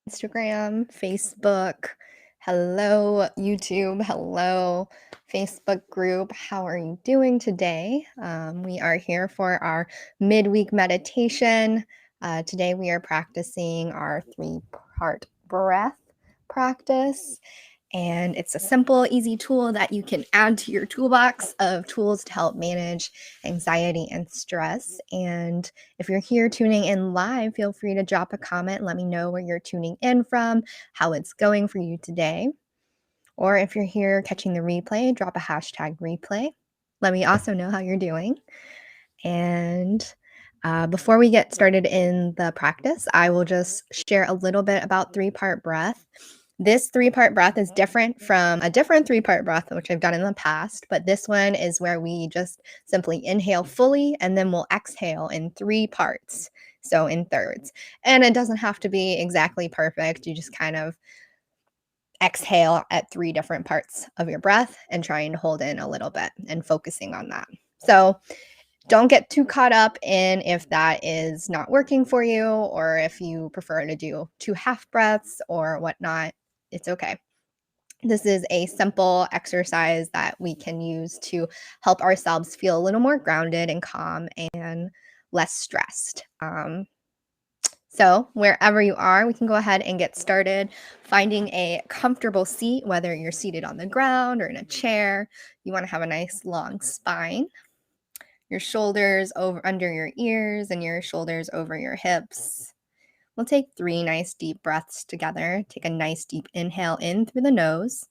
Instagram, Facebook. Hello, YouTube. Hello, Facebook group. How are you doing today? We are here for our midweek meditation. Today, we are practicing our 3-part breath practice. And it's a simple, easy tool that you can add to your toolbox of tools to help manage anxiety and stress. And if you're here tuning in live, feel free to drop a comment and let me know where you're tuning in from, how it's going for you today. Or if you're here catching the replay, drop a hashtag replay. Let me also know how you're doing. And before we get started in the practice, I will just share a little bit about 3-part breath. This 3-part breath is different from a different 3-part breath, which I've done in the past, but this one is where we just simply inhale fully and then we'll exhale in 3 parts, so in thirds. And it doesn't have to be exactly perfect. You just kind of exhale at 3 different parts of your breath and trying to hold in a little bit and focusing on that. So don't get too caught up in if that is not working for you or if you prefer to do 2 half breaths or whatnot. It's okay. This is a simple exercise that we can use to help ourselves feel a little more grounded and calm and less stressed. So wherever you are, we can go ahead and get started. Finding a comfortable seat, whether you're seated on the ground or in a chair. You want to have a nice long spine. Your shoulders over under your ears and your shoulders over your hips. We'll take 3 nice deep breaths together. Take a nice deep inhale in through the nose.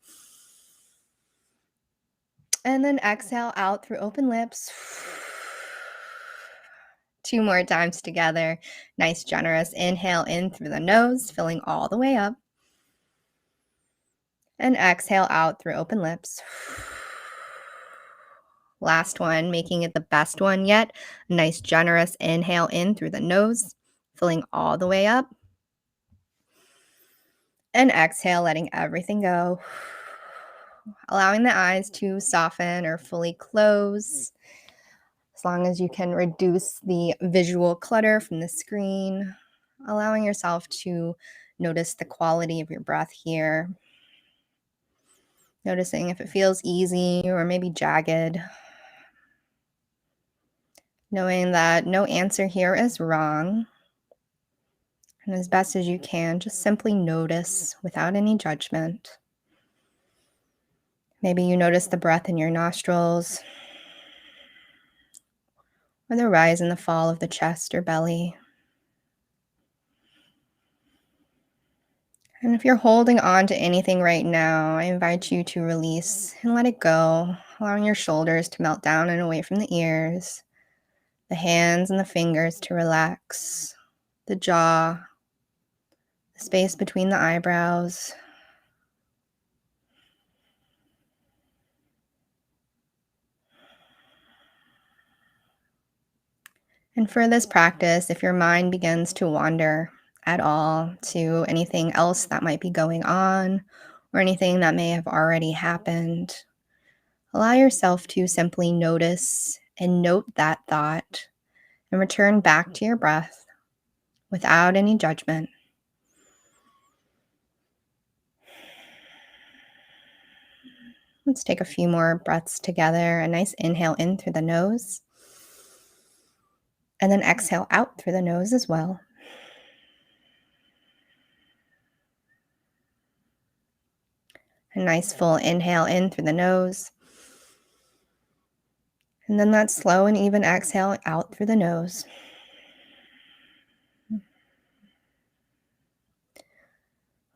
And then exhale out through open lips. 2 more times together. Nice generous inhale in through the nose, filling all the way up. And exhale out through open lips. Last one, making it the best one yet. Nice generous inhale in through the nose, filling all the way up. And exhale, letting everything go. Allowing the eyes to soften or fully close. As long as you can reduce the visual clutter from the screen. Allowing yourself to notice the quality of your breath here. Noticing if it feels easy or maybe jagged. Knowing that no answer here is wrong. And as best as you can, just simply notice without any judgment. Maybe you notice the breath in your nostrils, or the rise and the fall of the chest or belly. And if you're holding on to anything right now, I invite you to release and let it go, allowing your shoulders to melt down and away from the ears, the hands and the fingers to relax, the jaw, the space between the eyebrows. And for this practice, if your mind begins to wander at all to anything else that might be going on or anything that may have already happened, allow yourself to simply notice and note that thought and return back to your breath without any judgment. Let's take a few more breaths together. A nice inhale in through the nose, and then exhale out through the nose as well. A nice full inhale in through the nose. And then that slow and even exhale out through the nose.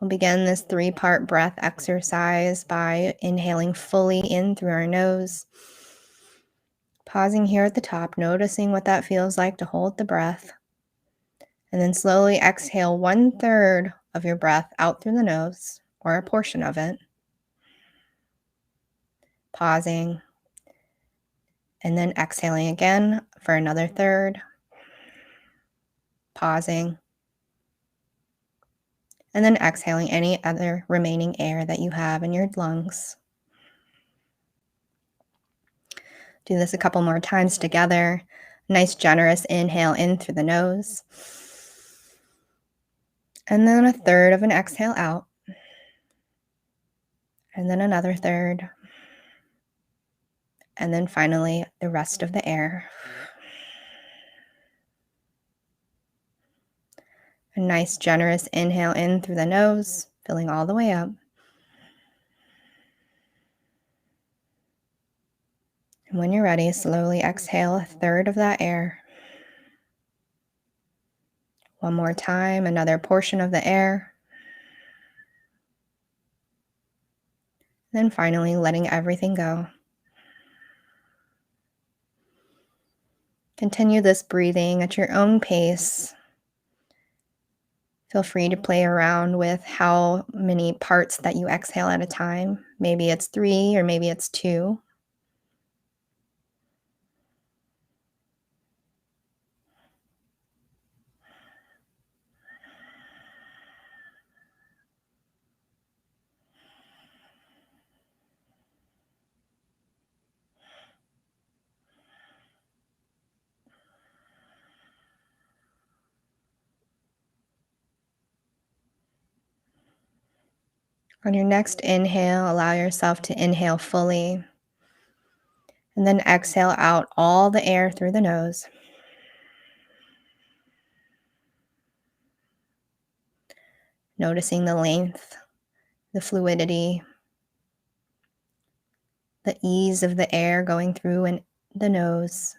We'll begin this 3-part breath exercise by inhaling fully in through our nose. Pausing here at the top, noticing what that feels like to hold the breath. And then slowly exhale 1/3 of your breath out through the nose, or a portion of it. pausing, and then exhaling again for another third, pausing, and then exhaling any other remaining air that you have in your lungs. Do this a couple more times together. Nice generous inhale in through the nose. And then a third of an exhale out. And then another third. And then finally, the rest of the air. A nice generous inhale in through the nose, filling all the way up. And when you're ready, slowly exhale a third of that air. One more time, another portion of the air. Then finally, letting everything go. Continue this breathing at your own pace. Feel free to play around with how many parts that you exhale at a time. Maybe it's 3 or maybe it's 2. On your next inhale, allow yourself to inhale fully, and then exhale out all the air through the nose. Noticing the length, the fluidity, the ease of the air going through the nose.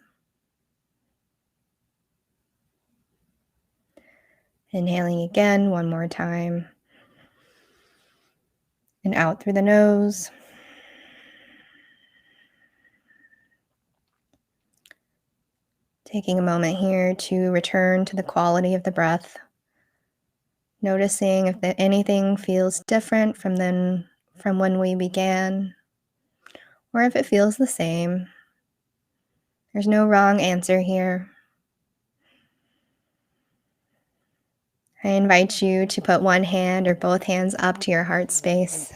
Inhaling again one more time. And out through the nose. Taking a moment here to return to the quality of the breath. Noticing if anything feels different from when we began, or if it feels the same. There's no wrong answer here. I invite you to put one hand or both hands up to your heart space,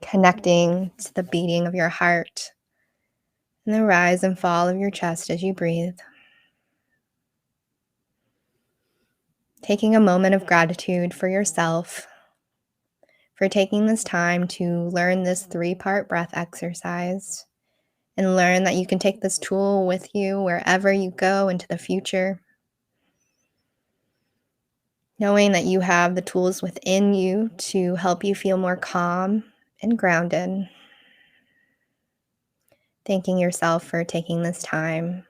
connecting to the beating of your heart and the rise and fall of your chest as you breathe. Taking a moment of gratitude for yourself, for taking this time to learn this 3-part breath exercise, and learn that you can take this tool with you wherever you go into the future. Knowing that you have the tools within you to help you feel more calm and grounded. Thanking yourself for taking this time.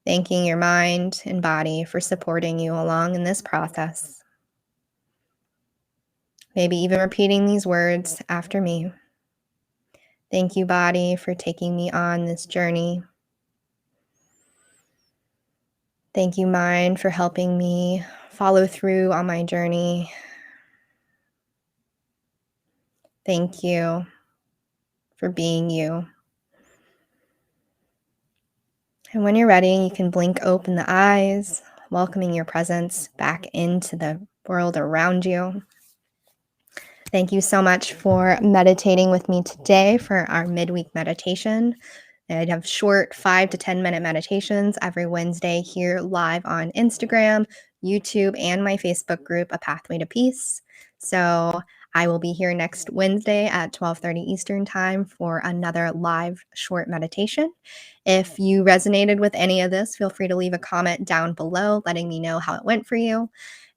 Thanking your mind and body for supporting you along in this process. Maybe even repeating these words after me. Thank you, body, for taking me on this journey. Thank you, mind, for helping me follow through on my journey. Thank you for being you. And when you're ready, you can blink open the eyes, welcoming your presence back into the world around you. Thank you so much for meditating with me today for our midweek meditation. I'd have short 5 to 10 minute meditations every Wednesday here live on Instagram, YouTube, and my Facebook group, A Pathway to Peace. So I will be here next Wednesday at 12:30 Eastern Time for another live short meditation. If you resonated with any of this, feel free to leave a comment down below letting me know how it went for you.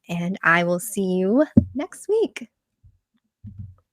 And I will see you next week.